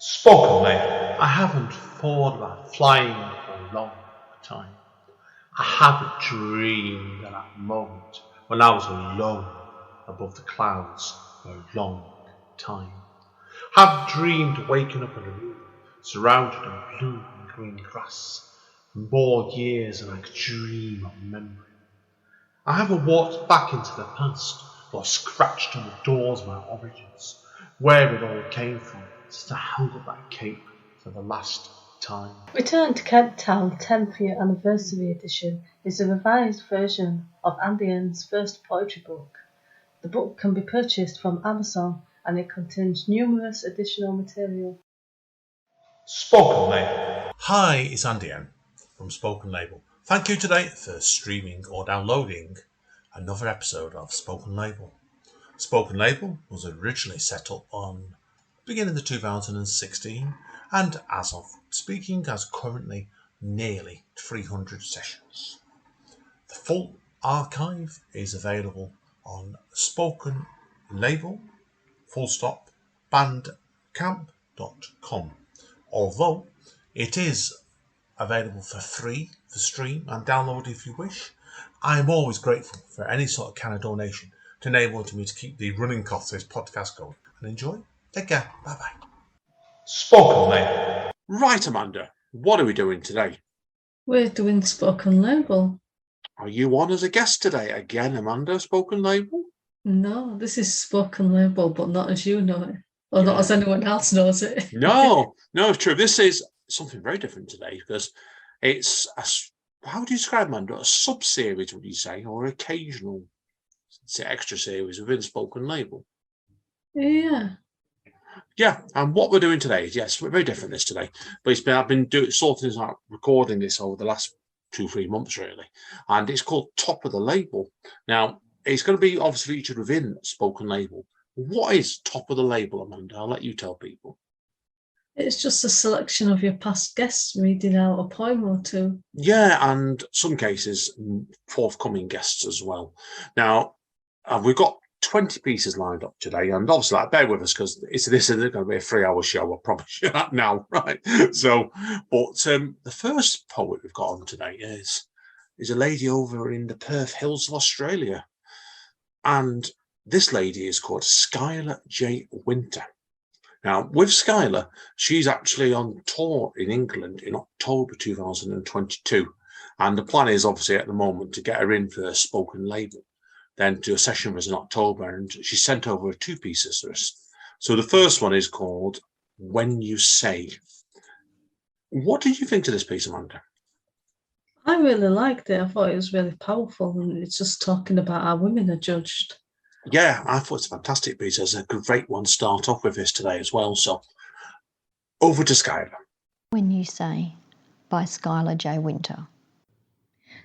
Spoken Label. I haven't thought about flying for a long time. I haven't dreamed of that moment when I was alone above the clouds for a long time. I haven't dreamed of waking up in a room surrounded in blue and green grass for more years than I could dream of remembering. I haven't walked back into the past or scratched on the doors of my origins, where it all came from, since I held up that cape for the last time. Return to Kent Town 10th Year Anniversary Edition is a revised version of Andy N's first poetry book. The book can be purchased from Amazon and it contains numerous additional material. Spoken Label. Hi, it's Andy N from Spoken Label. Thank you today for streaming or downloading another episode of Spoken Label. Spoken Label was originally set up on beginning of 2016 and as of speaking has currently nearly 300 sessions. The full archive is available on Spoken Label bandcamp.com. Although it is available for free for stream and download if you wish, I am always grateful for any sort of kind of donation to enable me to keep the running costs of this podcast going. And enjoy. Take care. Bye bye. Spoken Label. Right, Amanda, what are we doing today? We're doing Spoken Label. Are you on as a guest today again, Amanda, Spoken Label? No, this is Spoken Label, but not as you know it, or not as anyone else knows it. No, it's true. This is something very different today because it's how would you describe, Amanda? A sub-series, would you say, or occasional extra series within Spoken Label? Yeah, and what we're doing today is, yes, we're very different this today, but I've been sorting this out, recording this over the last 2-3 months, really, and it's called Top of the Label. Now, it's going to be obviously featured within Spoken Label. What is Top of the Label, Amanda? I'll let you tell people. It's just a selection of your past guests reading out a poem or two. Yeah, and some cases, forthcoming guests as well. Now, we've got 20 pieces lined up today, and obviously, bear with us because this isn't going to be a 3-hour show, I promise you that now, right? So, but the first poet we've got on today is a lady over in the Perth Hills of Australia, and this lady is called Skylar J Wynter. Now, with Skylar, she's actually on tour in England in October 2022, and the plan is obviously at the moment to get her in for a Spoken Label, then do a session with us in October, and she sent over 2 pieces to us. So the first one is called When You Say. What did you think of this piece, Amanda? I really liked it. I thought it was really powerful, and it's just talking about how women are judged. Yeah, I thought it's a fantastic piece. It's a great one to start off with this today as well. So over to Skylar. When You Say by Skylar J Wynter.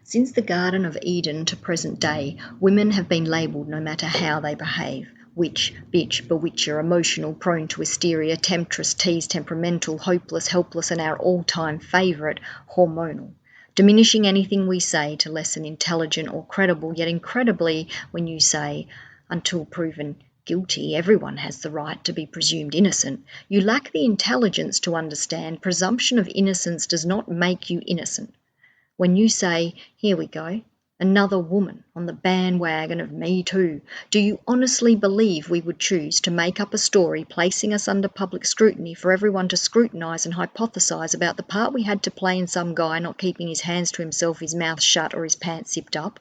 Since the Garden of Eden to present day, women have been labelled no matter how they behave. Witch, bitch, bewitcher, emotional, prone to hysteria, temptress, tease, temperamental, hopeless, helpless, and our all-time favourite, hormonal. Diminishing anything we say to lessen intelligent or credible, yet incredibly, when you say, until proven guilty, everyone has the right to be presumed innocent. You lack the intelligence to understand presumption of innocence does not make you innocent. When you say, here we go, another woman on the bandwagon of Me Too, do you honestly believe we would choose to make up a story placing us under public scrutiny for everyone to scrutinise and hypothesise about the part we had to play in some guy not keeping his hands to himself, his mouth shut or his pants zipped up?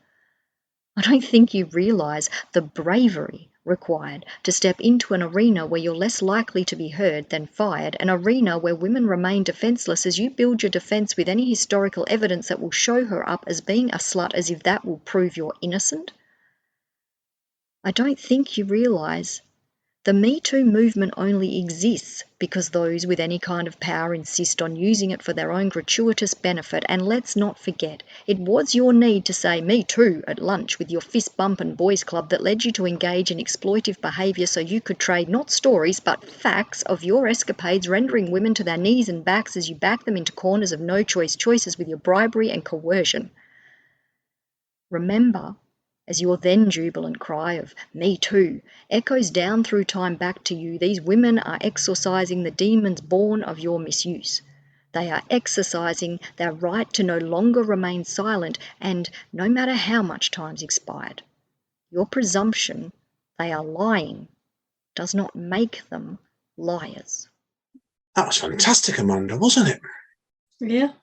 I don't think you realise the bravery required to step into an arena where you're less likely to be heard than fired, an arena where women remain defenceless as you build your defence with any historical evidence that will show her up as being a slut as if that will prove you're innocent. I don't think you realise the Me Too movement only exists because those with any kind of power insist on using it for their own gratuitous benefit, and let's not forget, it was your need to say Me Too at lunch with your fist bump and boys club that led you to engage in exploitive behaviour so you could trade not stories but facts of your escapades, rendering women to their knees and backs as you back them into corners of no choice choices with your bribery and coercion. Remember, As your then jubilant cry of "Me too" echoes down through time back to you, these women are exorcising the demons born of your misuse. They are exercising their right to no longer remain silent, and no matter how much time's expired. Your presumption they are lying does not make them liars. That was fantastic, Amanda, wasn't it? Yeah.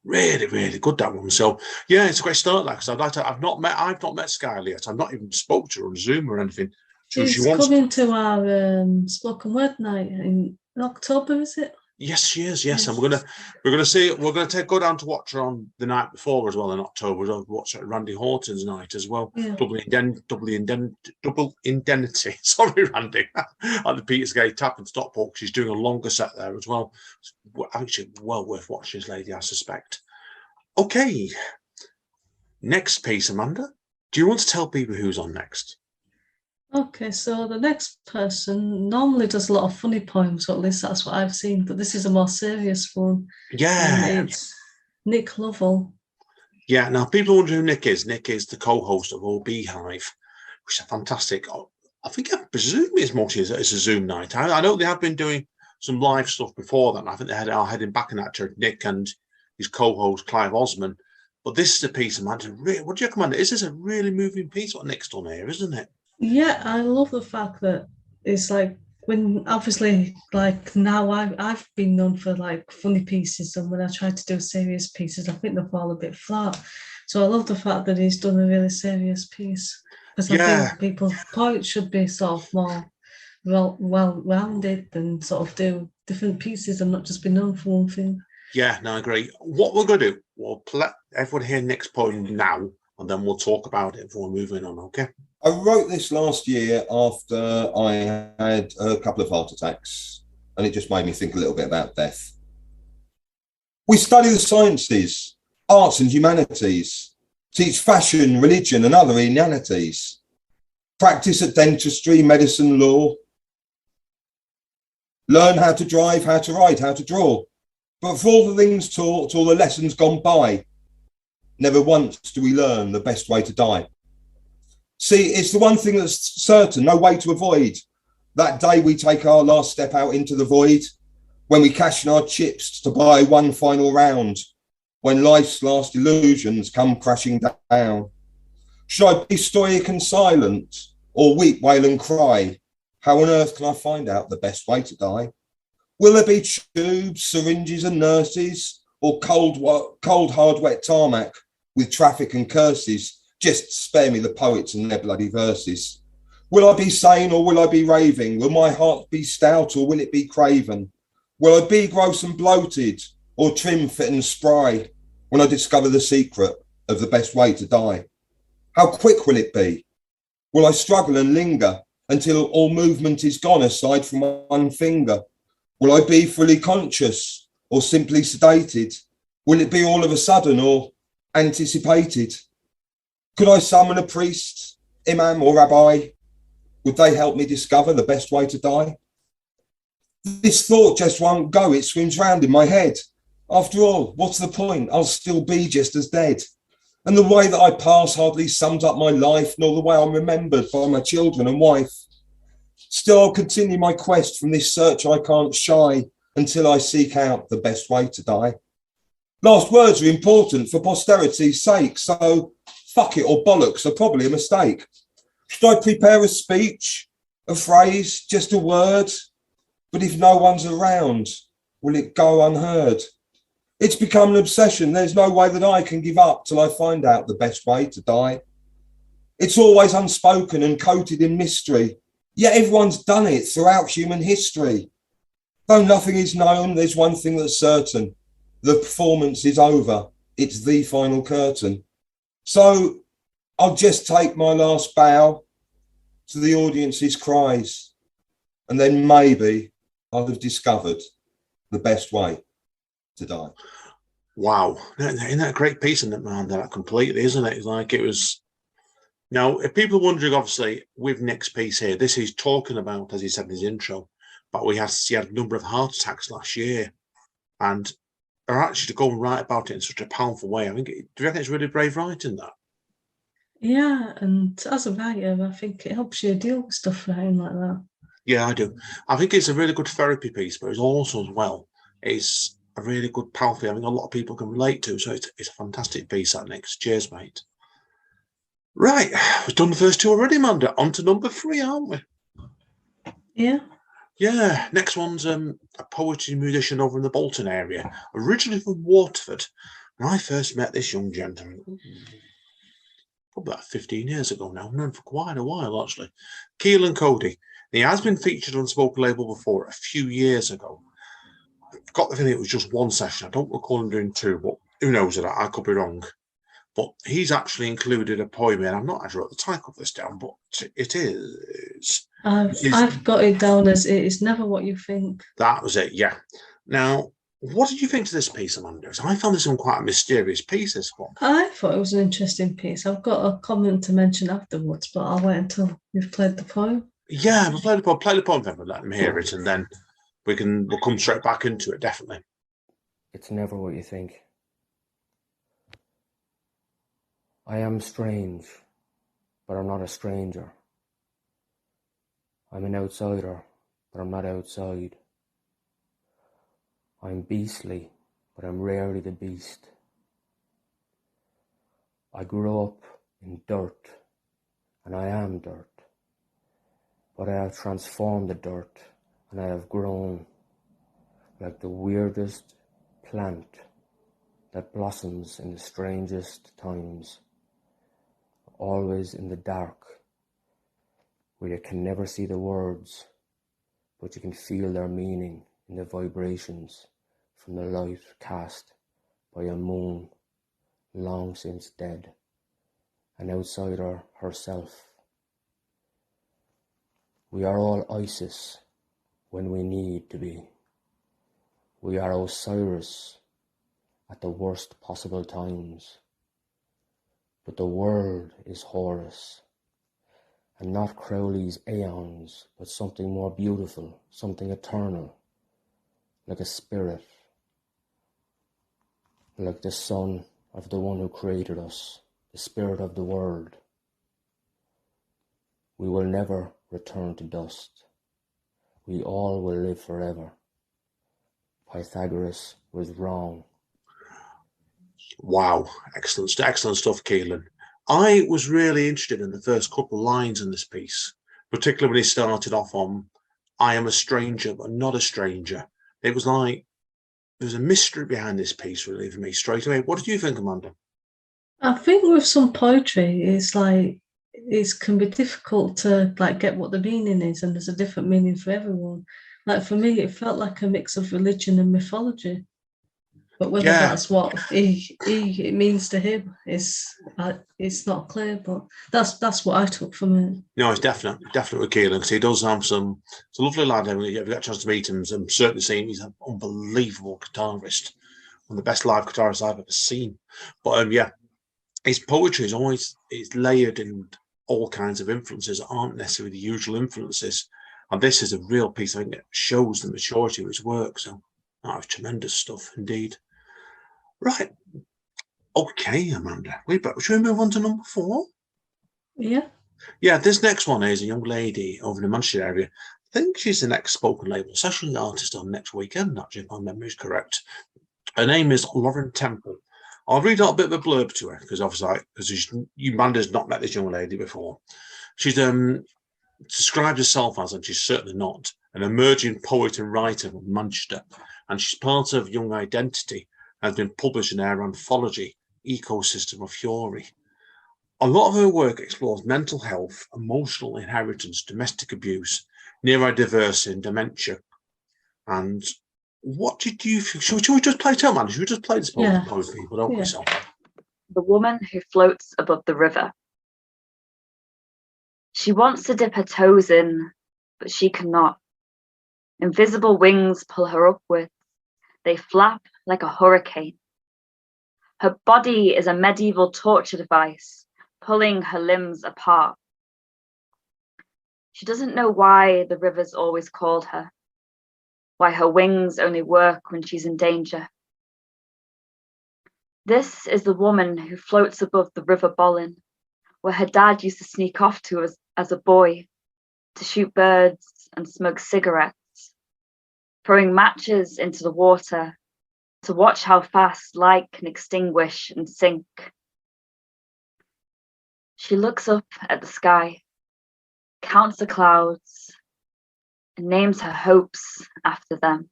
Really, really good, that one. So yeah, it's a great start. Like, because I've not met Skylar yet. I've not even spoke to her on Zoom or anything. She's coming to our spoken word night in October, is it? Yes, she is. Yes, and we're gonna go down to watch her on the night before as well in October. We'll watch her at Randy Horton's night as well. Yeah. Double indemnity. Sorry, Randy. At the Petersgate Tap in Stockport. She's doing a longer set there as well. I think she's well worth watching, this lady, I suspect. Okay. Next piece, Amanda. Do you want to tell people who's on next? Okay, so the next person normally does a lot of funny poems, or at least that's what I've seen, but this is a more serious one. Yeah. And it's Nick Lovell. Yeah, now people wonder who Nick is. Nick is the co-host of All Beehive, which is fantastic. I think I presume it's mostly a Zoom night. I know they have been doing some live stuff before that. I think they are heading back in that church, Nick and his co-host Clive Osman. But this is a piece, Amanda. What do you recommend? This is a really moving piece what Nick's done here, isn't it? Yeah, I love the fact that it's like, when obviously, like, now I've been known for like funny pieces, and when I try to do serious pieces, I think they fall a bit flat. So I love the fact that he's done a really serious piece, because I think people's poets should be sort of more well-rounded and sort of do different pieces and not just be known for one thing. Yeah, no, I agree. What we're going to do, we'll let everyone hear Nick's poem now, and then we'll talk about it before moving on, okay? I wrote this last year after I had a couple of heart attacks, and it just made me think a little bit about death. We study the sciences, arts and humanities, teach fashion, religion and other inanities, practice at dentistry, medicine, law, learn how to drive, how to write, how to draw. But for all the things taught, all the lessons gone by, never once do we learn the best way to die. See, it's the one thing that's certain, no way to avoid. That day we take our last step out into the void, when we cash in our chips to buy one final round, when life's last illusions come crashing down. Should I be stoic and silent, or weep, wail and cry? How on earth can I find out the best way to die? Will there be tubes, syringes and nurses, or cold, hard, wet tarmac with traffic and curses? Just spare me the poets and their bloody verses. Will I be sane or will I be raving? Will my heart be stout or will it be craven? Will I be gross and bloated or trim, fit and spry when I discover the secret of the best way to die? How quick will it be? Will I struggle and linger until all movement is gone aside from one finger? Will I be fully conscious or simply sedated? Will it be all of a sudden or anticipated? Could I summon a priest, imam or rabbi? Would they help me discover the best way to die? This thought just won't go, it swims round in my head. After all, what's the point? I'll still be just as dead. And the way that I pass hardly sums up my life, nor the way I'm remembered by my children and wife. Still, I'll continue my quest from this search I can't shy until I seek out the best way to die. Last words are important for posterity's sake, so fuck it or bollocks are probably a mistake. Should I prepare a speech, a phrase, just a word? But if no one's around, will it go unheard? It's become an obsession. There's no way that I can give up till I find out the best way to die. It's always unspoken and coated in mystery, yet everyone's done it throughout human history. Though nothing is known, there's one thing that's certain. The performance is over. It's the final curtain. So I'll just take my last bow to the audience's cries, and then maybe I'll have discovered the best way to die. Wow. Isn't that a great piece in that completely, isn't it? It's like it was. Now, if people are wondering, obviously, with Nick's piece here, this is talking about, as he said in his intro, but he had a number of heart attacks last year, and are actually to go and write about it in such a powerful way. I think, do you reckon it's really brave writing that? Yeah, and as a writer, I think it helps you deal with stuff writing like that. Yeah, I do. I think it's a really good therapy piece, but it's also as well, it's a really good powerful. I think a lot of people can relate to. So it's a fantastic piece, that Nick. Cheers, mate. Right, we've done the first two already, Amanda. On to number 3, aren't we? Yeah. Yeah, next one's a poetry musician over in the Bolton area, originally from Waterford. When I first met this young gentleman, probably about 15 years ago now, I've known him for quite a while actually, Kealan Coady. He has been featured on Spoken Label before a few years ago. I've got the feeling it was just one session. I don't recall him doing 2, but who knows that I could be wrong. But he's actually included a poem in. I'm not actually wrote the title of this down, but it is. I've got it down as It Is Never What You Think. That was it, yeah. Now, what did you think to this piece, Amanda? I found this one quite a mysterious piece, this one. I thought it was an interesting piece. I've got a comment to mention afterwards, but I'll wait until you've played the poem. Yeah, we'll play the poem then, we'll let them hear it, and then we'll come straight back into it, definitely. It's never what you think. I am strange, but I'm not a stranger. I'm an outsider, but I'm not outside. I'm beastly, but I'm rarely the beast. I grew up in dirt, and I am dirt. But I have transformed the dirt, and I have grown like the weirdest plant that blossoms in the strangest times, always in the dark, where you can never see the words, but you can feel their meaning in the vibrations from the light cast by a moon long since dead, an outsider herself. We are all Isis when we need to be. We are Osiris at the worst possible times. But the world is Horus, and not Crowley's aeons, but something more beautiful, something eternal, like a spirit, like the son of the one who created us, the spirit of the world. We will never return to dust. We all will live forever. Pythagoras was wrong. Wow, excellent stuff, Kealan. I was really interested in the first couple of lines in this piece, particularly when he started off on, I am a stranger, but not a stranger. It was like, there's a mystery behind this piece, really, for me, straight away. What did you think, Amanda? I think with some poetry, it's like it can be difficult to like get what the meaning is, and there's a different meaning for everyone. Like for me, it felt like a mix of religion and mythology. But whether that's what it means to him is it's not clear. But that's what I took from it. No, it's definitely Kealan, because he does have some. It's a lovely lad. If you get a chance to meet him, I'm certainly seeing he's an unbelievable guitarist, one of the best live guitarists I've ever seen. But yeah, his poetry is always layered in all kinds of influences that aren't necessarily the usual influences. And this is a real piece, I think, that shows the maturity of his work. So that was tremendous stuff indeed. Right. Okay, Amanda. Should we move on to number 4? Yeah. Yeah, this next one is a young lady over in the Manchester area. I think she's the next Spoken Label session artist on next weekend, actually, if my memory is correct. Her name is Lauren Temple. I'll read out a bit of a blurb to her, because obviously, Amanda's not met this young lady before. She's described herself as, and she's certainly not, an emerging poet and writer from Manchester, and she's part of Young Identity, has been published in their anthology, Ecosystem of Fury. A lot of her work explores mental health, emotional inheritance, domestic abuse, neurodiversity, and dementia. And what did you think? Should we just play it out, man? Should we just play this poem for most people, don't we? So? The woman who floats above the river. She wants to dip her toes in, but she cannot. Invisible wings pull her upwards. They flap like a hurricane. Her body is a medieval torture device, pulling her limbs apart. She doesn't know why the river's always called her, why her wings only work when she's in danger. This is the woman who floats above the river Bollin, where her dad used to sneak off to as a boy to shoot birds and smoke cigarettes, throwing matches into the water to watch how fast light can extinguish and sink. She looks up at the sky, counts the clouds, and names her hopes after them.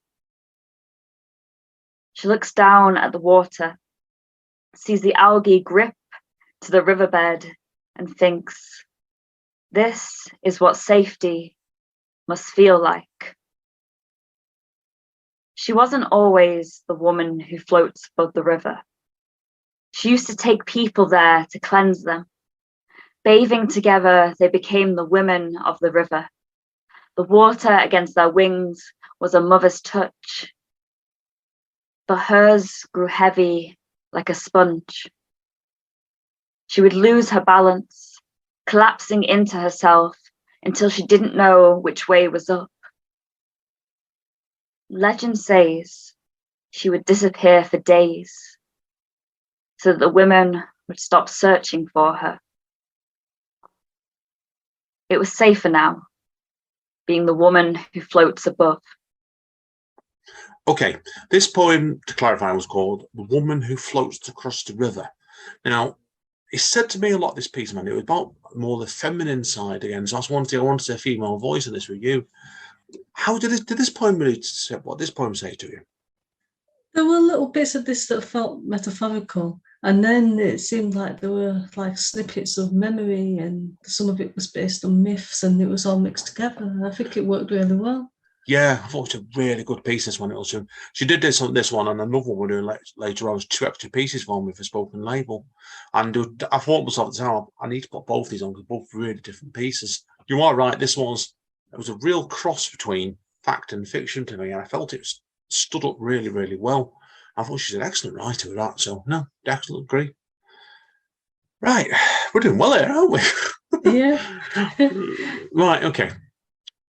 She looks down at the water, sees the algae grip to the riverbed, and thinks, this is what safety must feel like. She wasn't always the woman who floats above the river. She used to take people there to cleanse them. Bathing together, they became the women of the river. The water against their wings was a mother's touch, but hers grew heavy like a sponge. She would lose her balance, collapsing into herself until she didn't know which way was up. Legend says she would disappear for days so that the women would stop searching for her. It was safer now, being the woman who floats above. Okay, this poem, to clarify, was called The Woman Who Floats Across the River. Now, it's said to me a lot, this piece, man. It was about more the feminine side again. So I wanted a female voice in this with you. How did this poem really say, what did this poem say to you? There were little bits of this that felt metaphorical, and then it seemed like there were like snippets of memory, and some of it was based on myths, and it was all mixed together. And I think it worked really well. Yeah, I thought it was a really good piece, this one. She did this on this one, and another one we're doing later on was 2 extra pieces for me for spoken label. And I thought myself at the time, I need to put both these on because both really different pieces. You are right, it was a real cross between fact and fiction to me, and I felt it stood up really, really well. I thought she's an excellent writer with that, so no, definitely agree. Right, we're doing well here, aren't we? Yeah. Right, okay.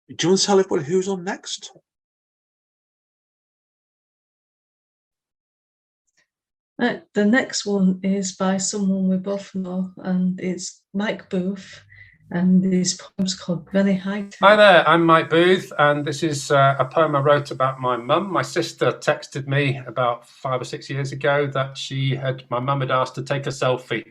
Do you want to tell everybody who's on next? Right, the next one is by someone we both know, and it's Mike Booth, and his poem's called Granny High Tech. Hi there, I'm Mike Booth, and this is a poem I wrote about my mum. My sister texted me about 5 or 6 years ago that my mum had asked to take a selfie.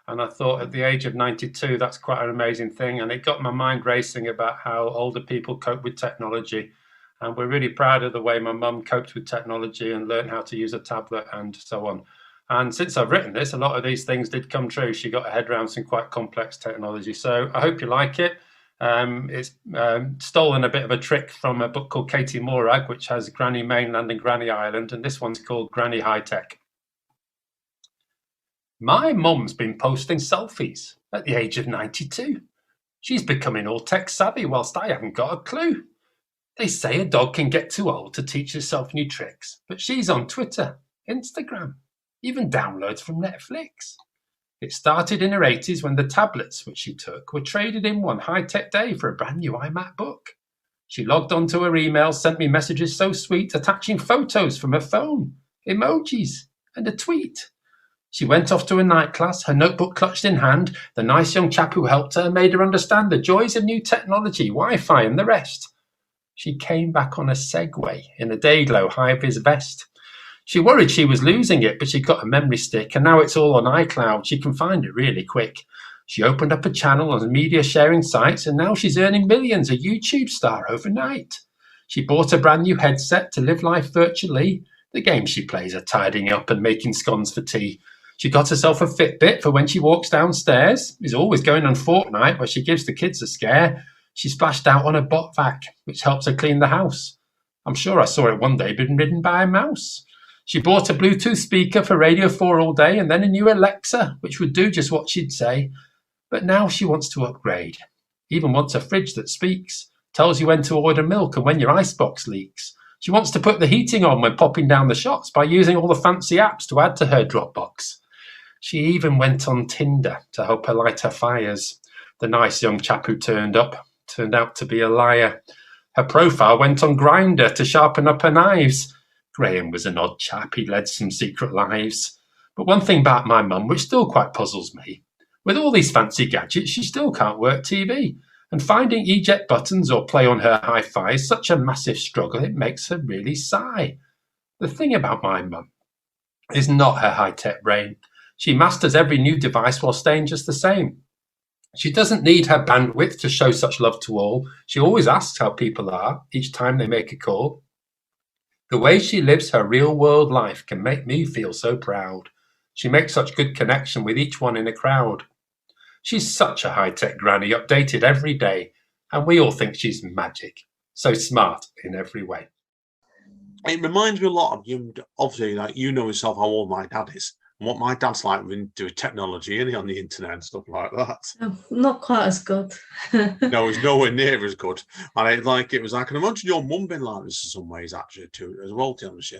And I thought at the age of 92, that's quite an amazing thing. And it got my mind racing about how older people cope with technology. And we're really proud of the way my mum coped with technology and learned how to use a tablet and so on. And since I've written this, a lot of these things did come true. She got her head around some quite complex technology. So I hope you like it. It's stolen a bit of a trick from a book called Katie Morag, which has Granny Mainland and Granny Island. And this one's called Granny High Tech. My mum's been posting selfies at the age of 92. She's becoming all tech savvy whilst I haven't got a clue. They say a dog can get too old to teach herself new tricks, but she's on Twitter, Instagram, even downloads from Netflix. It started in her 80s when the tablets which she took were traded in one high-tech day for a brand new iMac book. She logged onto her email, sent me messages so sweet, attaching photos from her phone, emojis, and a tweet. She went off to a night class, her notebook clutched in hand. The nice young chap who helped her made her understand the joys of new technology, Wi-Fi and the rest. She came back on a Segway in a Dayglow high-vis vest. She worried she was losing it, but she got a memory stick, and now it's all on iCloud. She can find it really quick. She opened up a channel on media sharing sites, and now she's earning millions, a YouTube star overnight. She bought a brand new headset to live life virtually. The games she plays are tidying up and making scones for tea. She got herself a Fitbit for when she walks downstairs. Is always going on Fortnite where she gives the kids a scare. She splashed out on a bot vac, which helps her clean the house. I'm sure I saw it one day being ridden by a mouse. She bought a Bluetooth speaker for Radio 4 all day and then a new Alexa, which would do just what she'd say. But now she wants to upgrade. Even wants a fridge that speaks, tells you when to order milk and when your icebox leaks. She wants to put the heating on when popping down the shots by using all the fancy apps to add to her Dropbox. She even went on Tinder to help her light her fires. The nice young chap who turned up turned out to be a liar. Her profile went on Grindr to sharpen up her knives. Graham was an odd chap, he led some secret lives. But one thing about my mum, which still quite puzzles me, With all these fancy gadgets, she still can't work TV. And finding eject buttons or play on her hi-fi is such a massive struggle, it makes her really sigh. The thing about my mum is not her high-tech brain. She masters every new device while staying just the same. She doesn't need her bandwidth to show such love to all. She always asks how people are each time they make a call. The way she lives her real-world life can make me feel so proud. She makes such good connection with each one in a crowd. She's such a high-tech granny, updated every day, and we all think she's magic. So smart in every way. It reminds me a lot of you. Obviously, like, you know yourself how old my dad is and what my dad's like with technology, on the internet and stuff like that. Not quite as good. No, he's nowhere near as good. And I can imagine your mum being like this in some ways, actually, too, as well, to be honest.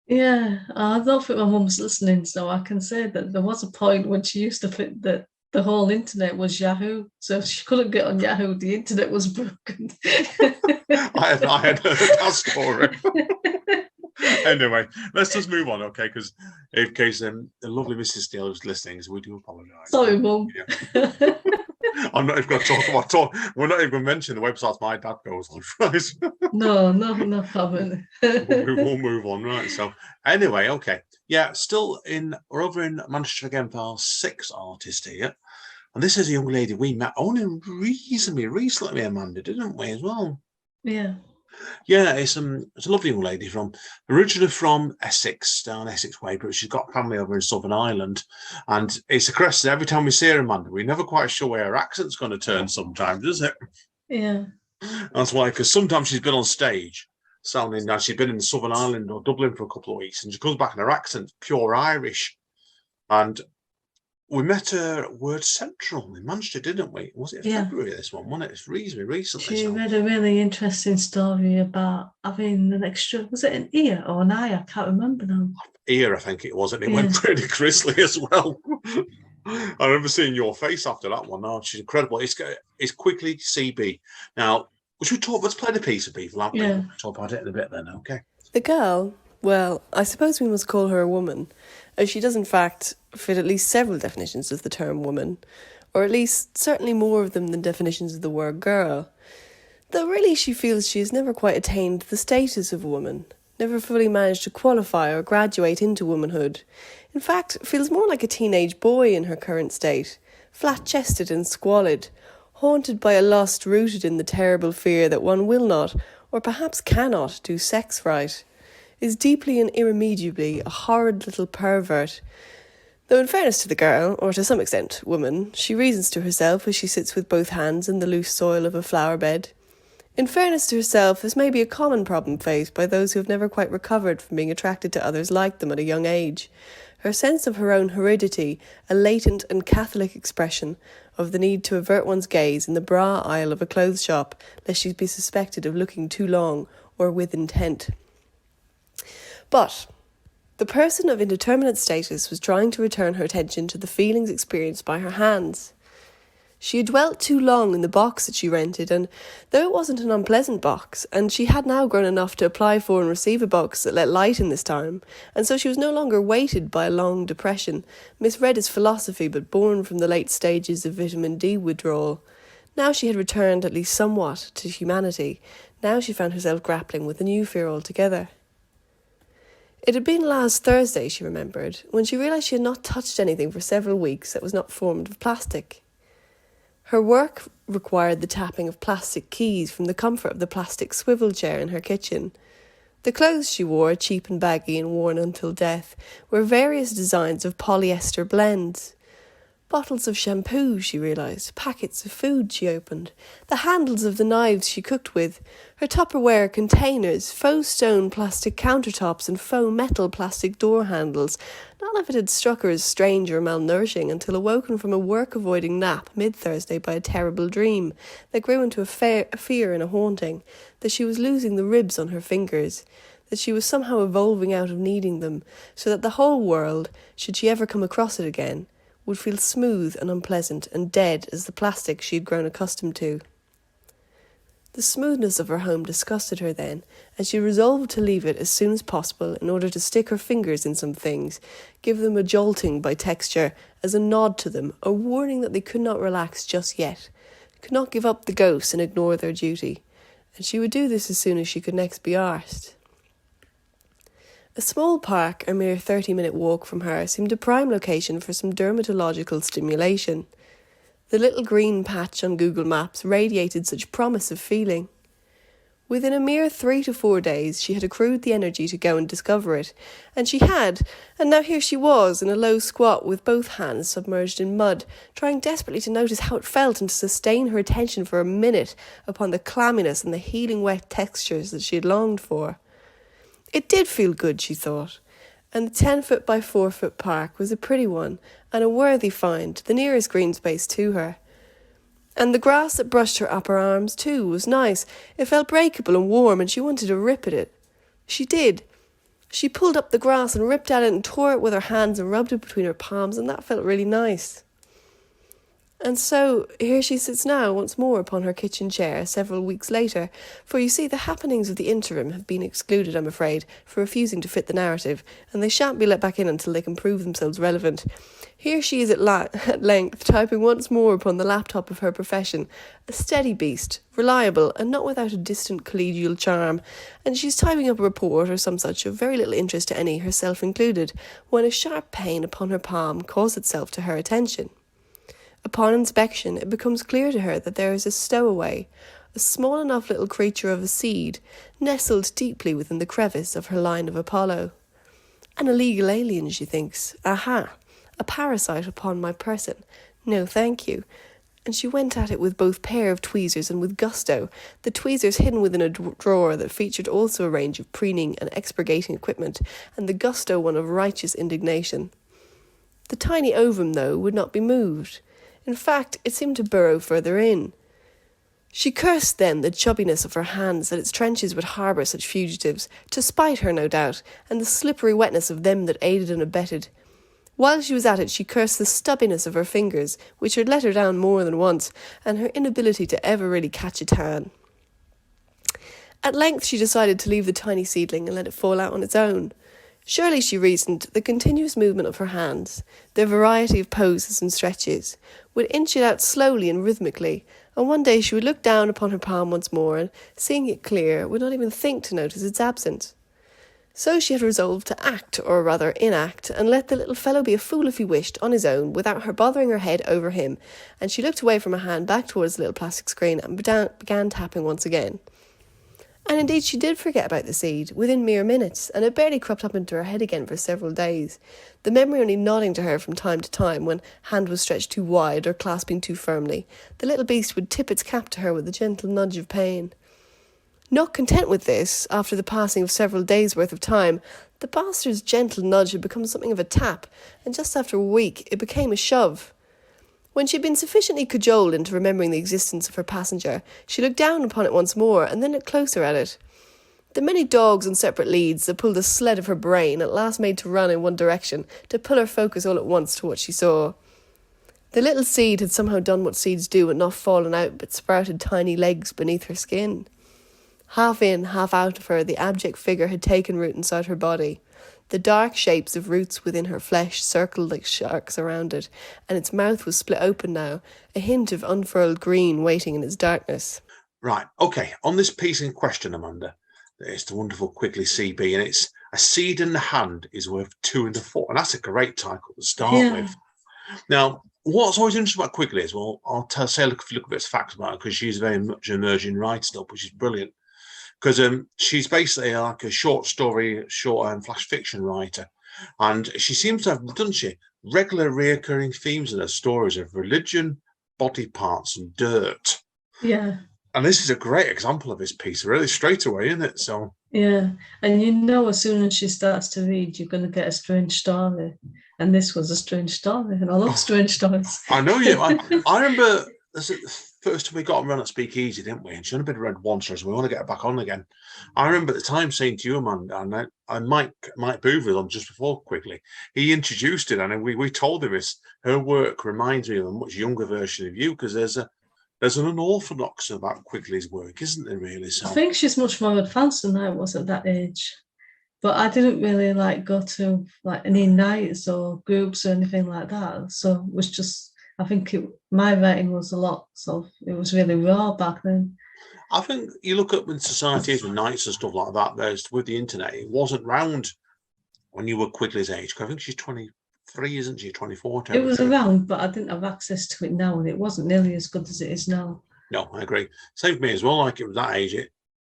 Yeah, I don't think my mum's listening, so I can say that there was a point when she used to think that the whole internet was Yahoo, so if she couldn't get on Yahoo, the internet was broken. I had heard that story. Anyway, let's just move on, okay? Because in case the lovely Mrs. Steele is listening, so we do apologise. Sorry, Mum. Yeah. I'm not even going to talk. We're not even going to mention the websites my dad goes on, right? No problem. We'll move on, right? So, anyway, okay. Yeah, we're over in Manchester again for our sixth artist here. And this is a young lady we met only reasonably recently, Amanda, didn't we, as well? Yeah. Yeah, it's a lovely young lady originally from Essex, down Essex way, but she's got family over in Southern Ireland. And it's a question every time we see her, Amanda, we're never quite sure where her accent's going to turn sometimes, is it? Yeah. That's why, because sometimes she's been on stage sounding like she's been in Southern Ireland or Dublin for a couple of weeks, and she comes back and her accent's pure Irish. And we met her at Word Central in Manchester, didn't we? Was it February, this one, wasn't it? It's reasonably recently. She read a really interesting story about having an extra, was it an ear or an eye? I can't remember now. Ear, I think it was, and it went pretty grisly as well. I remember seeing your face after that one. Oh, she's incredible. It's Quigley C B. Now, let's play the piece of people, haven't we? Yeah. Talk about it in a bit then, okay? The girl, well, I suppose we must call her a woman, as she does in fact fit at least several definitions of the term woman, or at least certainly more of them than definitions of the word girl. Though really she feels she has never quite attained the status of a woman, never fully managed to qualify or graduate into womanhood. In fact, feels more like a teenage boy in her current state, flat-chested and squalid, haunted by a lust rooted in the terrible fear that one will not, or perhaps cannot, do sex right, is deeply and irremediably a horrid little pervert. Though in fairness to the girl, or to some extent woman, she reasons to herself as she sits with both hands in the loose soil of a flower bed. In fairness to herself, this may be a common problem faced by those who have never quite recovered from being attracted to others like them at a young age. Her sense of her own heredity, a latent and Catholic expression of the need to avert one's gaze in the bra aisle of a clothes shop, lest she be suspected of looking too long or with intent. But the person of indeterminate status was trying to return her attention to the feelings experienced by her hands. She had dwelt too long in the box that she rented, and though it wasn't an unpleasant box, and she had now grown enough to apply for and receive a box that let light in this time, and so she was no longer weighted by a long depression, misread as philosophy but born from the late stages of vitamin D withdrawal. Now she had returned at least somewhat to humanity. Now she found herself grappling with a new fear altogether. It had been last Thursday, she remembered, when she realised she had not touched anything for several weeks that was not formed of plastic. Her work required the tapping of plastic keys from the comfort of the plastic swivel chair in her kitchen. The clothes she wore, cheap and baggy and worn until death, were various designs of polyester blends. Bottles of shampoo, she realised, packets of food she opened, the handles of the knives she cooked with, her Tupperware containers, faux stone plastic countertops and faux metal plastic door handles. None of it had struck her as strange or malnourishing until awoken from a work-avoiding nap mid-Thursday by a terrible dream that grew into a fear and a haunting, that she was losing the ribs on her fingers, that she was somehow evolving out of needing them, so that the whole world, should she ever come across it again, would feel smooth and unpleasant and dead as the plastic she had grown accustomed to. The smoothness of her home disgusted her then, and she resolved to leave it as soon as possible in order to stick her fingers in some things, give them a jolting by texture, as a nod to them, a warning that they could not relax just yet, could not give up the ghost and ignore their duty, and she would do this as soon as she could next be arsed. A small park, a mere 30-minute walk from her, seemed a prime location for some dermatological stimulation. The little green patch on Google Maps radiated such promise of feeling. Within a mere 3 to 4 days, she had accrued the energy to go and discover it, and she had, and now here she was in a low squat with both hands submerged in mud, trying desperately to notice how it felt and to sustain her attention for a minute upon the clamminess and the healing wet textures that she had longed for. It did feel good, she thought, and the 10-foot by 4-foot park was a pretty one and a worthy find, the nearest green space to her. And the grass that brushed her upper arms, too, was nice. It felt breakable and warm, and she wanted to rip at it. She did. She pulled up the grass and ripped at it and tore it with her hands and rubbed it between her palms, and that felt really nice. And so here she sits now once more upon her kitchen chair several weeks later, for you see the happenings of the interim have been excluded, I'm afraid, for refusing to fit the narrative, and they shan't be let back in until they can prove themselves relevant. Here she is at length, typing once more upon the laptop of her profession, a steady beast, reliable, and not without a distant collegial charm, and she's typing up a report or some such of very little interest to any, herself included, when a sharp pain upon her palm calls itself to her attention. Upon inspection, it becomes clear to her that there is a stowaway, a small enough little creature of a seed, nestled deeply within the crevice of her line of Apollo. An illegal alien, she thinks. Aha! A parasite upon my person. No, thank you. And she went at it with both pair of tweezers and with gusto, the tweezers hidden within a drawer that featured also a range of preening and expurgating equipment, and the gusto one of righteous indignation. The tiny ovum, though, would not be moved. In fact, it seemed to burrow further in. She cursed then the chubbiness of her hands that its trenches would harbour such fugitives, to spite her, no doubt, and the slippery wetness of them that aided and abetted. While she was at it, she cursed the stubbiness of her fingers, which had let her down more than once, and her inability to ever really catch a tan. At length she decided to leave the tiny seedling and let it fall out on its own. Surely, she reasoned, the continuous movement of her hands, their variety of poses and stretches, would inch it out slowly and rhythmically, and one day she would look down upon her palm once more, and, seeing it clear, would not even think to notice its absence. So she had resolved to act, or rather inact, and let the little fellow be a fool if he wished, on his own, without her bothering her head over him, and she looked away from her hand back towards the little plastic screen, and began tapping once again. And indeed she did forget about the seed, within mere minutes, and it barely crept up into her head again for several days, the memory only nodding to her from time to time when hand was stretched too wide or clasping too firmly. The little beast would tip its cap to her with a gentle nudge of pain. Not content with this, after the passing of several days' worth of time, the bastard's gentle nudge had become something of a tap, and just after a week it became a shove. When she had been sufficiently cajoled into remembering the existence of her passenger, she looked down upon it once more, and then looked closer at it. The many dogs on separate leads that pulled the sled of her brain at last made to run in one direction, to pull her focus all at once to what she saw. The little seed had somehow done what seeds do and not fallen out, but sprouted tiny legs beneath her skin. Half in, half out of her, the abject figure had taken root inside her body. The dark shapes of roots within her flesh circled like sharks around it, and its mouth was split open now, a hint of unfurled green waiting in its darkness. Right, okay, on this piece in question, Amanda, it's the wonderful Quigley CB, and it's A Seed in the Hand is Worth Two in the Foot, and that's a great title to start with. Now, what's always interesting about Quigley is, well, I'll say a look at its facts about her, because she's very much an emerging writer still, which is brilliant. Because she's basically like a short flash fiction writer. And she seems to have, doesn't she, regular reoccurring themes in her stories of religion, body parts, and dirt. Yeah. And this is a great example of this piece, really, straight away, isn't it? So yeah, and you know, as soon as she starts to read, you're going to get a strange story. And this was a strange story, and I love strange stories. I know you. I remember the first time we got on at Speakeasy, didn't we? And she only been read once, so we want to get her back on again. I remember at the time saying to you, Amanda, and Mike Boover on just before Quigley, he introduced it, and we told him her work reminds me of a much younger version of you, because there's There's an unorthodox about Quigley's work, isn't there, really? So I think she's much more advanced than I was at that age. But I didn't really go to any nights or groups or anything like that. So it was just, I think my writing was a lot, so it was really raw back then. I think you look at when societies and nights and stuff like that, there's with the internet, it wasn't round when you were Quigley's age. I think she's 23, isn't she? 24. It was around, but I didn't have access to it now, and it wasn't nearly as good as it is now. No, I agree. Same for me as well. Like it was that age.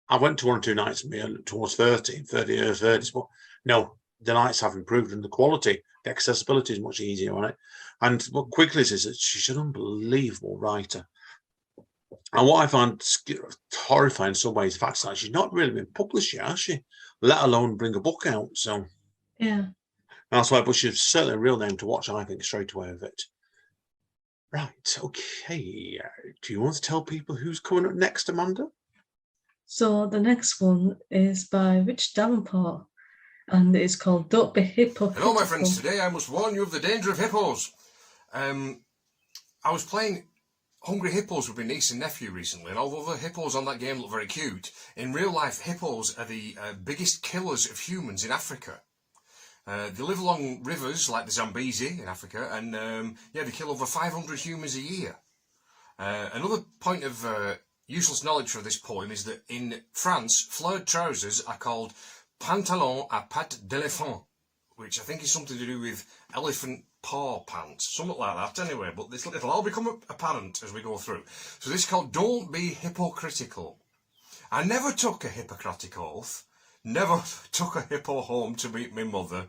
I went to 1 or 2 nights towards 30 early 30s, but no, the nights have improved and the quality, the accessibility is much easier on it. And what Quigley's is that she's an unbelievable writer. And what I find horrifying in some ways, the fact that she's not really been published yet, has she? Let alone bring a book out. So yeah, that's why. But she's certainly a real name to watch, I think, straight away of it. Right. Okay. Do you want to tell people who's coming up next, Amanda? So the next one is by Rich Davenport, and it's called "Don't Be Hypocritical." Hello, my friends. Today I must warn you of the danger of hippos. I was playing Hungry Hippos with my niece and nephew recently, and although the hippos on that game look very cute, in real life hippos are the biggest killers of humans in Africa. They live along rivers like the Zambezi in Africa, and they kill over 500 humans a year. Another point of useless knowledge for this poem is that in France, fleured trousers are called pantalons à pattes d'éléphant, which I think is something to do with elephant paw pants, something like that anyway, but it'll all become apparent as we go through. So this is called Don't Be Hypocritical. I never took a Hippocratic oath, never took a hippo home to meet my mother,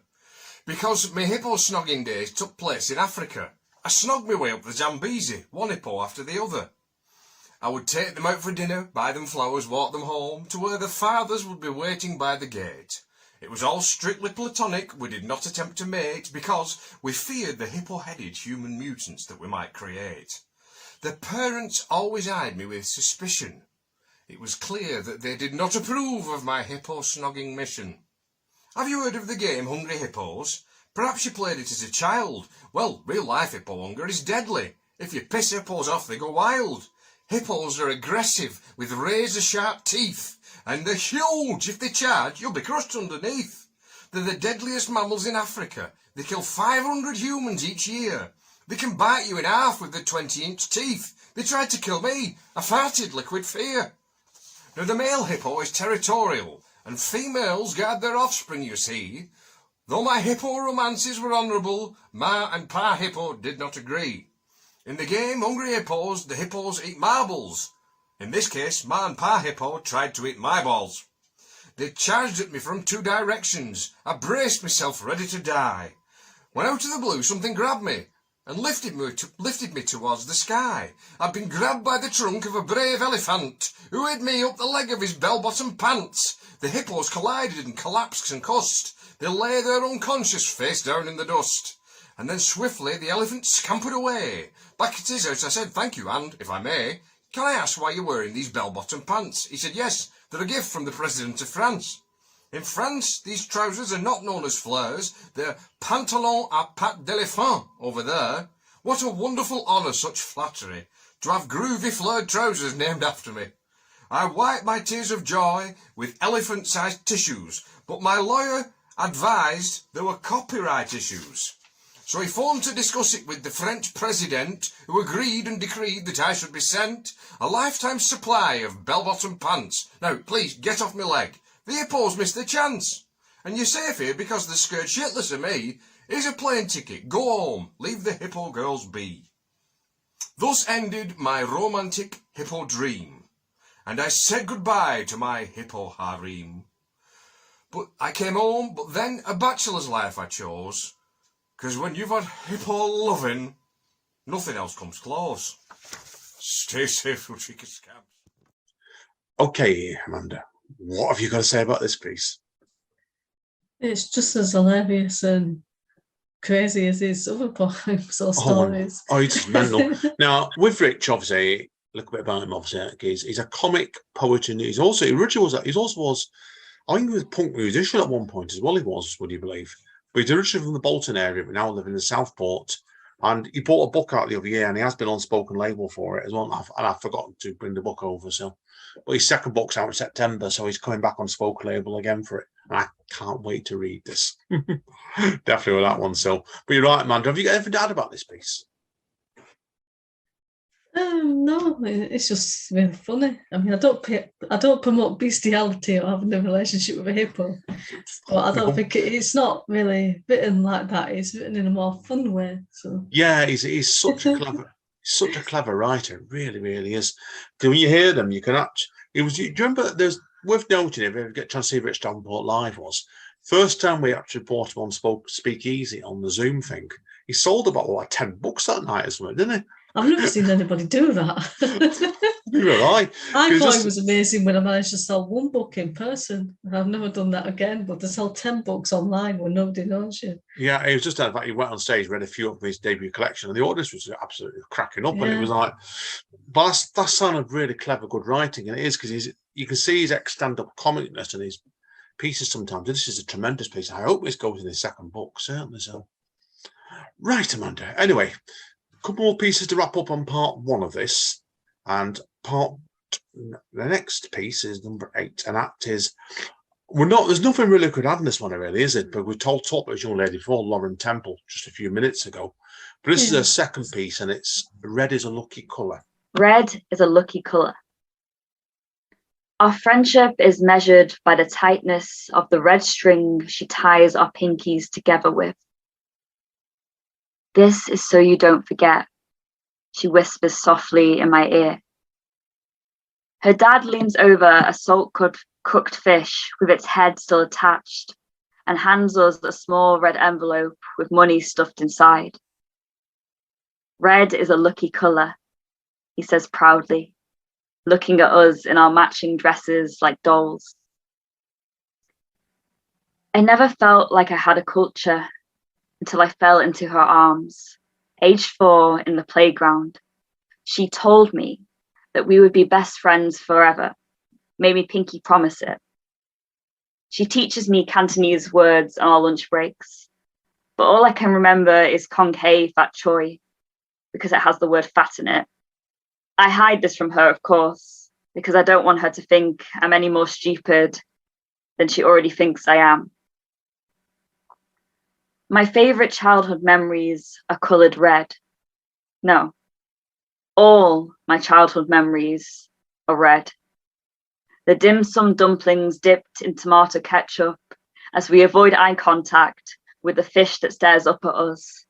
because my hippo snogging days took place in Africa. I snogged my way up the Zambezi, one hippo after the other. I would take them out for dinner, buy them flowers, walk them home, to where the fathers would be waiting by the gate. It was all strictly platonic, we did not attempt to mate, because we feared the hippo-headed human mutants that we might create. The parents always eyed me with suspicion. It was clear that they did not approve of my hippo-snogging mission. Have you heard of the game Hungry Hippos? Perhaps you played it as a child. Well, real-life hippo hunger is deadly. If you piss hippos off, they go wild. Hippos are aggressive, with razor-sharp teeth, and they're huge. If they charge, you'll be crushed underneath. They're the deadliest mammals in Africa. They kill 500 humans each year. They can bite you in half with their 20-inch teeth. They tried to kill me. I farted liquid fear. Now, the male hippo is territorial, and females guard their offspring, you see. Though my hippo romances were honourable, Ma and Pa hippo did not agree. In the game Hungry Hippos, the hippos eat marbles. In this case, Ma and Pa hippo tried to eat my balls. They charged at me from 2 directions. I braced myself ready to die. When out of the blue something grabbed me and lifted me towards the sky. I'd been grabbed by the trunk of a brave elephant who hid me up the leg of his bell-bottom pants. The hippos collided and collapsed and cussed. They lay there unconscious, face down in the dust. And then swiftly the elephant scampered away. Back at his house I said, "Thank you, and, if I may, can I ask why you're wearing these bell-bottom pants?" He said, "Yes, they're a gift from the President of France." In France, these trousers are not known as fleurs. They're pantalons à pattes d'éléphant over there. What a wonderful honour, such flattery, to have groovy fleured trousers named after me. I wiped my tears of joy with elephant-sized tissues, but my lawyer advised there were copyright issues. So he phoned to discuss it with the French president, who agreed and decreed that I should be sent a lifetime supply of bell-bottom pants. Now, please, get off my leg. The hippos missed their chance. And you're safe here because they're scared shitless of me. Here's a plane ticket. Go home. Leave the hippo girls be. Thus ended my romantic hippo dream, and I said goodbye to my hippo harem. But I came home, but then a bachelor's life I chose, 'cause when you've had hippo loving, nothing else comes close. Stay safe, you cheeky scabs. Okay, Amanda, what have you got to say about this piece? It's just as hilarious and crazy as his other poems or stories. It's mental. Now, with Rich, obviously, look a bit about him, obviously, he's a comic poet, and he also was, I think he was a punk musician at one point as well, he was, would you believe? But he's originally from the Bolton area, but now living in Southport. And he bought a book out the other year, and he has been on spoken label for it as well. And I've forgotten to bring the book over. So, but his second book's out in September, so he's coming back on spoken label again for it. And I can't wait to read this. Definitely with that one. So, but you're right, Amanda. Have you ever had about this piece? No, it's just really funny. I mean, I don't promote bestiality or having a relationship with a hippo, but I don't think it's not really written like that. It's written in a more fun way. So yeah, he's such a clever writer. It really, really is. Because when you hear them, you can actually. Do you remember? There's worth noting if you ever get a chance to see Rich Davenport live was first time we actually brought him on Speakeasy on the Zoom thing. He sold about 10 books that night as well, didn't he? I've never seen anybody do that. Neither have I. I thought it was amazing when I managed to sell one book in person. I've never done that again, but to sell 10 books online when nobody knows you. Yeah, it was just that fact he went on stage, read a few of his debut collection, and the audience was absolutely cracking up. Yeah. And it was like, but that sounded really clever, good writing, and it is because you can see his stand-up comicness and his pieces sometimes. This is a tremendous piece. I hope this goes in his second book, certainly so. Right, Amanda. Anyway, a couple more pieces to wrap up on part 1 of this, and the next piece is number 8, and that is there's nothing really could add in this one, really, is it? But we talked about this young lady before, Lauren Temple, just a few minutes ago. But this is her second piece, and it's Red is a Lucky Colour. Red is a lucky colour. Our friendship is measured by the tightness of the red string she ties our pinkies together with. This is so you don't forget, she whispers softly in my ear. Her dad leans over a salt-cooked fish with its head still attached and hands us a small red envelope with money stuffed inside. Red is a lucky colour, he says proudly, looking at us in our matching dresses like dolls. I never felt like I had a culture until I fell into her arms, aged 4 in the playground. She told me that we would be best friends forever, made me pinky promise it. She teaches me Cantonese words on our lunch breaks, but all I can remember is Kong Hei Fat Choi, because it has the word fat in it. I hide this from her, of course, because I don't want her to think I'm any more stupid than she already thinks I am. My favourite childhood memories are coloured red. No, all my childhood memories are red. The dim sum dumplings dipped in tomato ketchup as we avoid eye contact with the fish that stares up at us.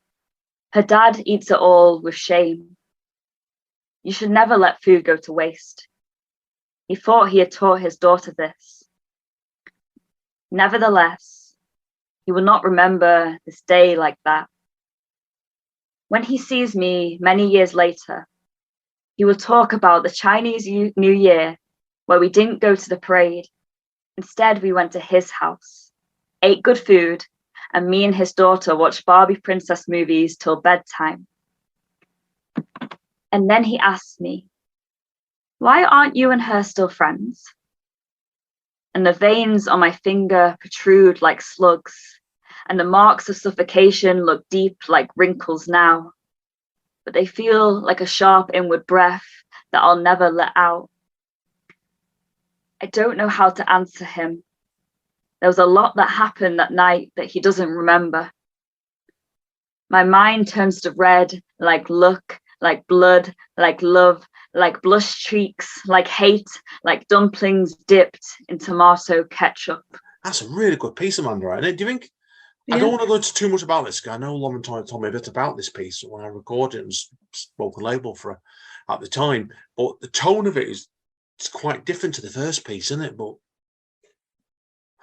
Her dad eats it all with shame. You should never let food go to waste. He thought he had taught his daughter this. Nevertheless, he will not remember this day like that. When he sees me many years later, he will talk about the Chinese New Year where we didn't go to the parade. Instead, we went to his house, ate good food, and me and his daughter watched Barbie princess movies till bedtime. And then he asked me, "Why aren't you and her still friends?" And the veins on my finger protrude like slugs, and the marks of suffocation look deep like wrinkles now. But they feel like a sharp inward breath that I'll never let out. I don't know how to answer him. There was a lot that happened that night that he doesn't remember. My mind turns to red, like luck, like blood, like love, like blush cheeks, like hate, like dumplings dipped in tomato ketchup. That's a really good piece, Amanda, isn't it? Do you think? Yeah. I don't want to go into too much about this, because I know Lauren told me a bit about this piece when I recorded it and spoke a label for her at the time. But the tone of it is quite different to the first piece, isn't it? But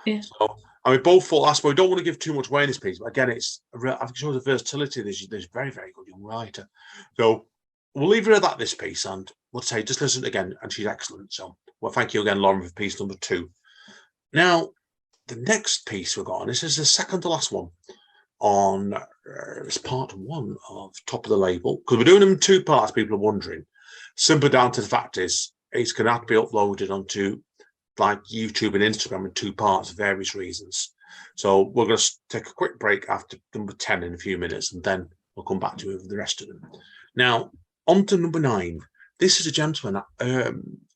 yeah. So, I mean, both thought, I suppose we don't want to give too much away in this piece, but again, I think it shows the versatility of this very, very good young writer. So we'll leave her at that, this piece, and we'll say just listen again, and she's excellent. So, well, thank you again, Lauren, for piece number 2. Now, the next piece we've got, and this is the second to last one on it's part 1 of Top of the Label, because we're doing them in 2 parts. People are wondering. Simply down to the fact is it's going to have to be uploaded onto like YouTube and Instagram in 2 parts for various reasons. So we're going to take a quick break after number 10 in a few minutes, and then I'll come back to it with the rest of them. Now, on to number 9. This is a gentleman.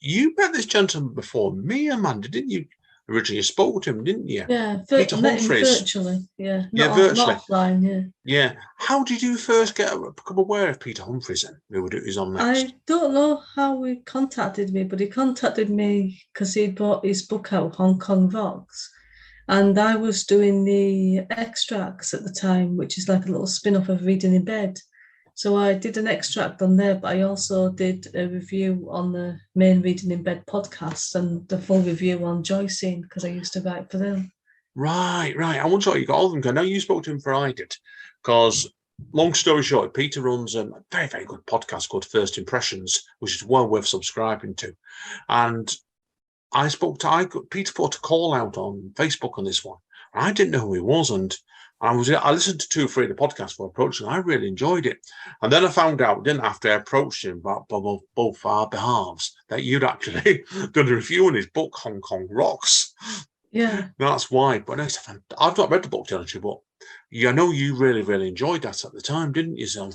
You met this gentleman before me, Amanda, didn't you? Originally, you spoke to him, didn't you? Yeah, Peter I met him Humphreys. virtually. Yeah, Yeah, not virtually. not offline. Yeah. Yeah. How did you first become aware of Peter Humphreys then? Who's on next? I don't know how he contacted me, but he contacted me because he'd bought his book out, Hong Kong Rocks. And I was doing the extracts at the time, which is like a little spin off of Reading in Bed. So I did an extract on there, but I also did a review on the main Reading in Bed podcast and the full review on Joycine because I used to write for them. Right. I wonder what you got all of them. I know you spoke to him before I did, because long story short, Peter runs a very, very good podcast called First Impressions, which is well worth subscribing to. And Peter put a call out on Facebook on this one. I didn't know who he was, and I listened to 2 or 3 of the podcasts for approaching. I really enjoyed it, and then I found out, after I approached him about both our behalves, that you'd actually done a review on his book Hong Kong Rocks. Yeah, that's why. But I've not read the book, don't you? But I know you really, really enjoyed that at the time, didn't you, Zone?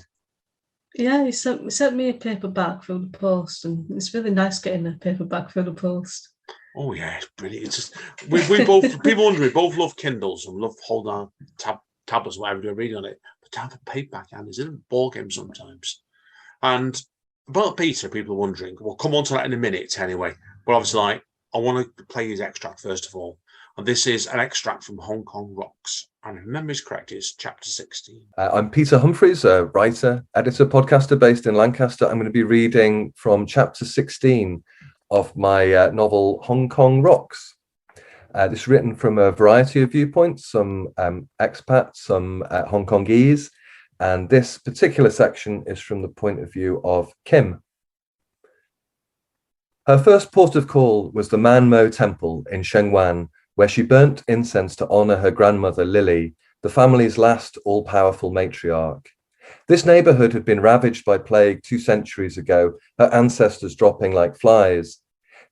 Yeah, he sent me a paperback through the post, and it's really nice getting a paperback through the post. Oh yeah, it's brilliant. It's just we both people wonder we both love Kindles and love holding our tablets, whatever we're reading on it. But to have a paperback and is a ball game sometimes. And about Peter, people are wondering. We'll come on to that in a minute anyway. But obviously, I want to play his extract first of all. And this is an extract from Hong Kong Rocks. And if memory is correct, it's chapter 16. I'm Peter Humphreys, a writer, editor, podcaster based in Lancaster. I'm going to be reading from chapter 16 of my novel Hong Kong Rocks. This is written from a variety of viewpoints, some expats, some Hong Kongese, and this particular section is from the point of view of Kim. Her first port of call was the Man Mo Temple in Shengwan, where she burnt incense to honour her grandmother Lily, the family's last all-powerful matriarch. This neighbourhood had been ravaged by plague 2 centuries ago, her ancestors dropping like flies.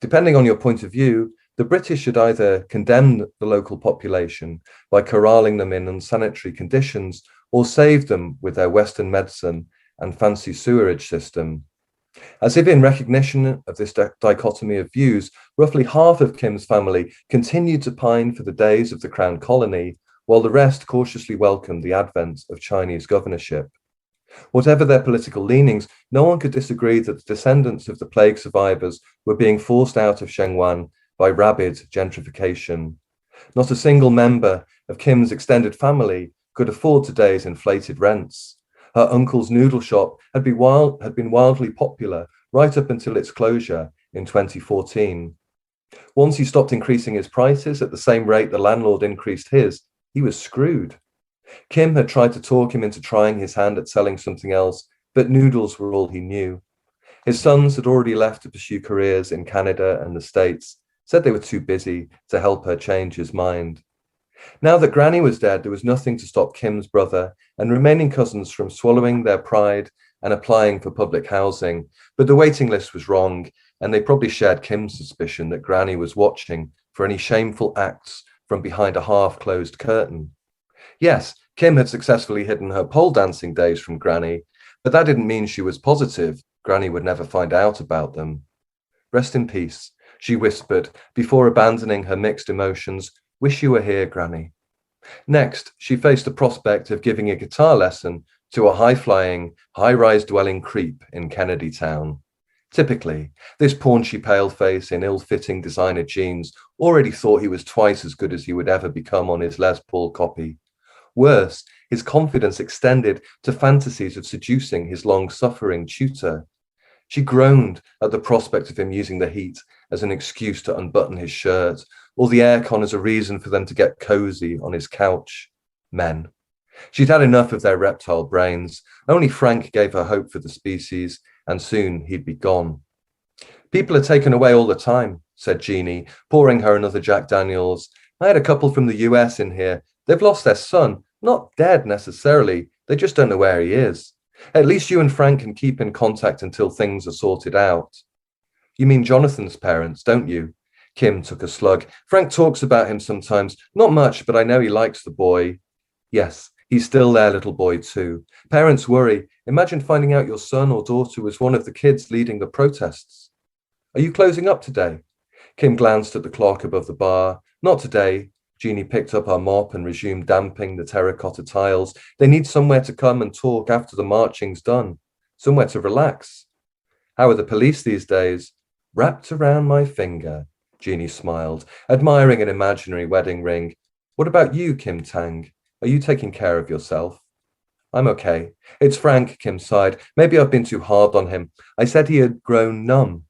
Depending on your point of view, the British should either condemn the local population by corralling them in unsanitary conditions or save them with their Western medicine and fancy sewerage system. As if in recognition of this dichotomy of views, roughly half of Kim's family continued to pine for the days of the Crown Colony, while the rest cautiously welcomed the advent of Chinese governorship. Whatever their political leanings, no one could disagree that the descendants of the plague survivors were being forced out of Shengwan by rabid gentrification. Not a single member of Kim's extended family could afford today's inflated rents. Her uncle's noodle shop had been wildly popular right up until its closure in 2014. Once he stopped increasing his prices at the same rate the landlord increased his, he was screwed. Kim had tried to talk him into trying his hand at selling something else, but noodles were all he knew. His sons had already left to pursue careers in Canada and the States, said they were too busy to help her change his mind. Now that Granny was dead, there was nothing to stop Kim's brother and remaining cousins from swallowing their pride and applying for public housing, but the waiting list was wrong, and they probably shared Kim's suspicion that Granny was watching for any shameful acts from behind a half-closed curtain. Yes, Kim had successfully hidden her pole dancing days from Granny, but that didn't mean she was positive Granny would never find out about them. Rest in peace, she whispered before abandoning her mixed emotions. Wish you were here, Granny. Next, she faced the prospect of giving a guitar lesson to a high-flying, high-rise dwelling creep in Kennedy Town. Typically, this paunchy pale-face in ill-fitting designer jeans already thought he was twice as good as he would ever become on his Les Paul copy. Worse, his confidence extended to fantasies of seducing his long-suffering tutor. She groaned at the prospect of him using the heat as an excuse to unbutton his shirt, or the aircon as a reason for them to get cozy on his couch. Men. She'd had enough of their reptile brains. Only Frank gave her hope for the species, and soon he'd be gone. People are taken away all the time, said Jeannie, pouring her another Jack Daniels. I had a couple from the US in here. They've lost their son. Not dead necessarily. They just don't know where he is. At least you and Frank can keep in contact until things are sorted out. You mean Jonathan's parents, don't you? Kim took a slug. Frank talks about him sometimes. Not much, but I know he likes the boy. Yes, He's still their little boy too. Parents worry. Imagine finding out your son or daughter was one of the kids leading the protests. Are you closing up today? Kim glanced at the clock above the bar. Not today. Jeannie picked up her mop and resumed damping the terracotta tiles. They need somewhere to come and talk after the marching's done. Somewhere to relax. How are the police these days? Wrapped around my finger, Jeannie smiled, admiring an imaginary wedding ring. What about you, Kim Tang? Are you taking care of yourself? I'm okay. It's Frank, Kim sighed. Maybe I've been too hard on him. I said he had grown numb.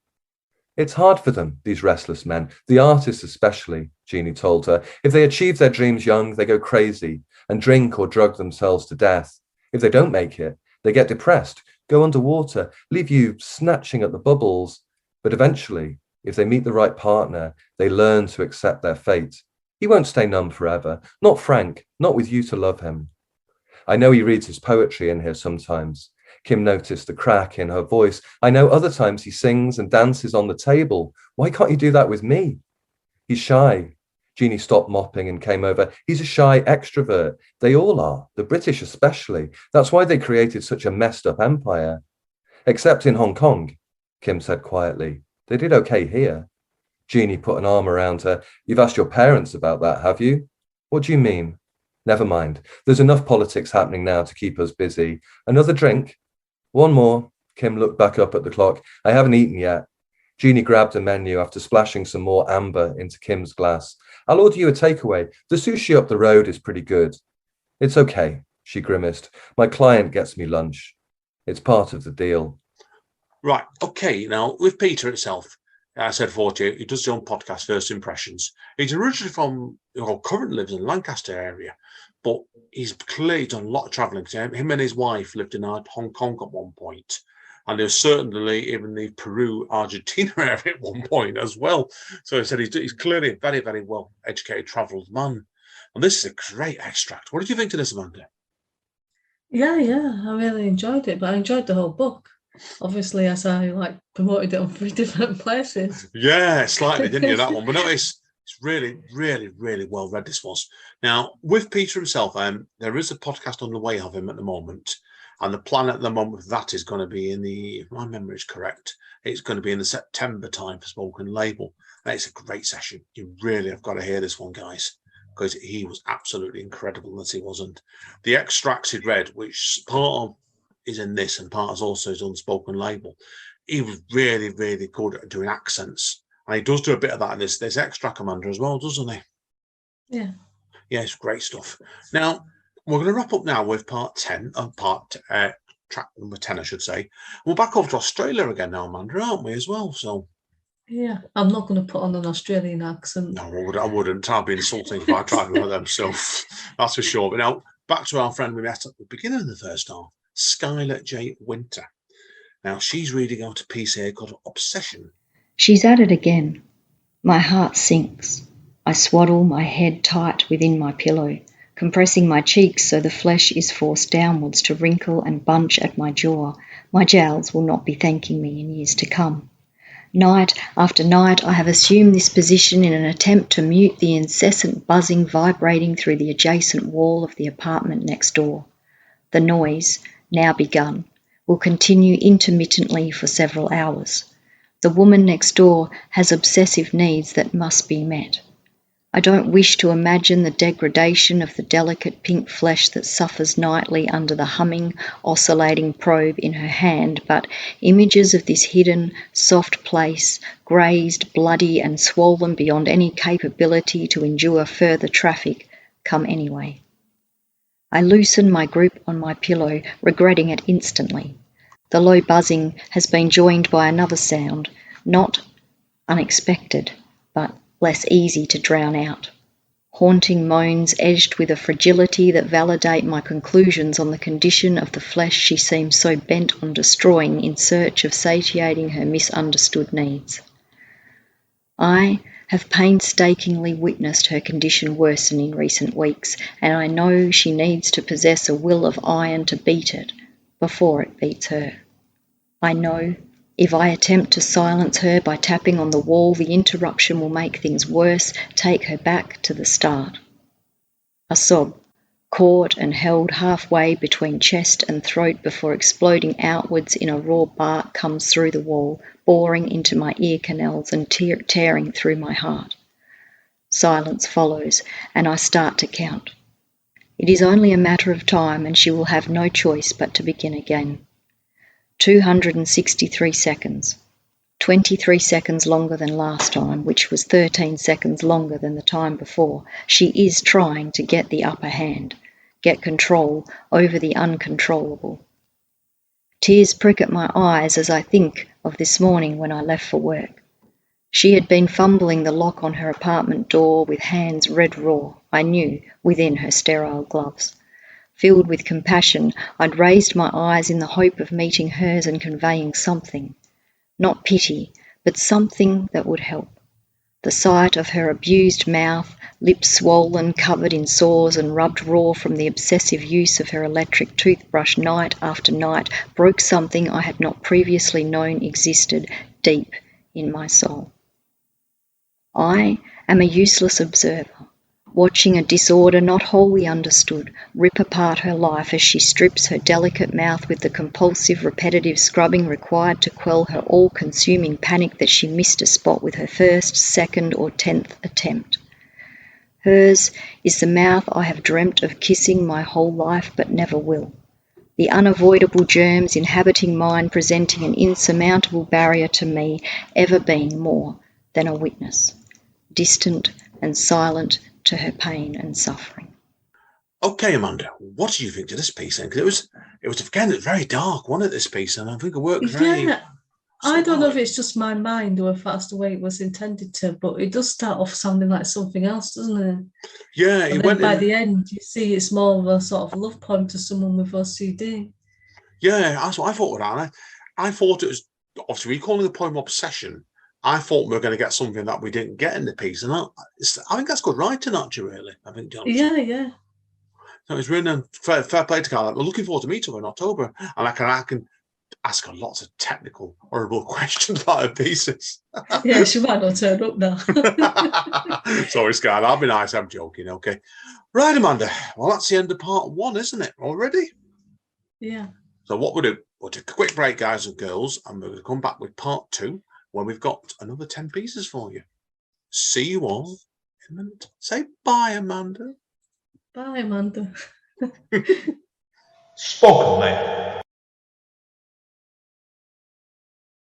It's hard for them, these restless men, the artists especially, Jeannie told her. If they achieve their dreams young, they go crazy and drink or drug themselves to death. If they don't make it, they get depressed, go underwater, leave you snatching at the bubbles. But eventually, if they meet the right partner, they learn to accept their fate. He won't stay numb forever. Not Frank, not with you to love him. I know he reads his poetry in here sometimes. Kim noticed the crack in her voice. I know other times he sings and dances on the table. Why can't you do that with me? He's shy. Jeannie stopped mopping and came over. He's a shy extrovert. They all are, the British especially. That's why they created such a messed up empire. Except in Hong Kong, Kim said quietly. They did okay here. Jeannie put an arm around her. You've asked your parents about that, have you? What do you mean? Never mind. There's enough politics happening now to keep us busy. Another drink? One more. Kim looked back up at the clock. I haven't eaten yet. Jeannie grabbed a menu after splashing some more amber into Kim's glass. I'll order you a takeaway. The sushi up the road is pretty good. It's okay, she grimaced. My client gets me lunch. It's part of the deal. Right, okay, now with Peter itself, I said 40, he does his own podcast, First Impressions. He's originally from, currently lives in the Lancaster area, but he's clearly done a lot of travelling. Him and his wife lived in Hong Kong at one point, and there's certainly even the Peru, Argentina area at one point as well. So he said he's clearly a very, very well educated, travelled man. And this is a great extract. What did you think of this, Amanda? Yeah, I really enjoyed it, but I enjoyed the whole book. Obviously, as I promoted it on 3 different places. Yeah, slightly, didn't you, that one? But no, it's really, really, really well read, this was. Now, with Peter himself, there is a podcast on the way of him at the moment. And the plan at the moment for that is going to be if my memory is correct, it's going to be in the September time for Spoken Label. And it's a great session. You really have got to hear this one, guys, because he was absolutely incredible as he wasn't. The extracts he'd read, which part of is in this and part is also his unspoken label. He was really, really good at doing accents. And he does do a bit of that in this extract, Amanda, as well, doesn't he? Yeah. Yeah, it's great stuff. Now, we're going to wrap up now with part 10, track number 10, I should say. We're back over to Australia again now, Amanda, aren't we, as well? So, yeah, I'm not going to put on an Australian accent. No, I wouldn't. I'd be insulting if I tried one of them, so that's for sure. But now, back to our friend we met at the beginning of the first half, Skylar J Wynter. Now, she's reading out a piece here called Obsession. She's at it again. My heart sinks. I swaddle my head tight within my pillow, compressing my cheeks so the flesh is forced downwards to wrinkle and bunch at my jaw. My jowls will not be thanking me in years to come. Night after night I have assumed this position in an attempt to mute the incessant buzzing vibrating through the adjacent wall of the apartment next door. The noise, now begun, will continue intermittently for several hours. The woman next door has obsessive needs that must be met. I don't wish to imagine the degradation of the delicate pink flesh that suffers nightly under the humming, oscillating probe in her hand, but images of this hidden, soft place, grazed, bloody, and swollen beyond any capability to endure further traffic, come anyway. I loosen my grip on my pillow, regretting it instantly. The low buzzing has been joined by another sound, not unexpected, but less easy to drown out. Haunting moans edged with a fragility that validate my conclusions on the condition of the flesh she seems so bent on destroying in search of satiating her misunderstood needs. I have painstakingly witnessed her condition worsen in recent weeks, and I know she needs to possess a will of iron to beat it before it beats her. I know if I attempt to silence her by tapping on the wall, the interruption will make things worse, take her back to the start. A sob caught and held halfway between chest and throat before exploding outwards in a raw bark comes through the wall, boring into my ear canals and tearing through my heart. Silence follows, and I start to count. It is only a matter of time, and she will have no choice but to begin again. 263 seconds. 23 seconds longer than last time, which was 13 seconds longer than the time before. She is trying to get the upper hand, get control over the uncontrollable. Tears prick at my eyes as I think of this morning when I left for work. She had been fumbling the lock on her apartment door with hands red raw, I knew, within her sterile gloves. Filled with compassion, I'd raised my eyes in the hope of meeting hers and conveying something. Not pity, but something that would help. The sight of her abused mouth, lips swollen, covered in sores and rubbed raw from the obsessive use of her electric toothbrush night after night, broke something I had not previously known existed deep in my soul. I am a useless observer, watching a disorder not wholly understood rip apart her life as she strips her delicate mouth with the compulsive, repetitive scrubbing required to quell her all-consuming panic that she missed a spot with her first, second, or 10th attempt. Hers is the mouth I have dreamt of kissing my whole life but never will. The unavoidable germs inhabiting mine presenting an insurmountable barrier to me, ever being more than a witness, distant and silent to her pain and suffering. Okay, Amanda, what do you think of this piece then? Because it was again very dark, wasn't it, this piece? And I think it worked very... Yeah, I don't know if it's just my mind or if that's the way it was intended to, but it does start off sounding like something else, doesn't it? Yeah, and then by the end, you see it's more of a sort of love poem to someone with OCD. Yeah, that's what I thought about it. I thought it was, obviously, we calling the poem Obsession. I thought we were going to get something that we didn't get in the piece. And I think that's good writing, actually, really. I think, Yeah. So it's really fair play to Carla. We're looking forward to meeting her in October. And I can ask her lots of technical, horrible questions about her pieces. Yeah, she might not turn up now. Sorry, Skylar. I'll be nice. I'm joking, okay? Right, Amanda. Well, that's the end of part 1, isn't it? Already? Yeah. So what we'll do, we'll take a quick break, guys and girls, and we're going to come back with part 2, where we've got another 10 pieces for you. See you all in a minute. Say bye, Amanda. Bye, Amanda. Spoken, mate.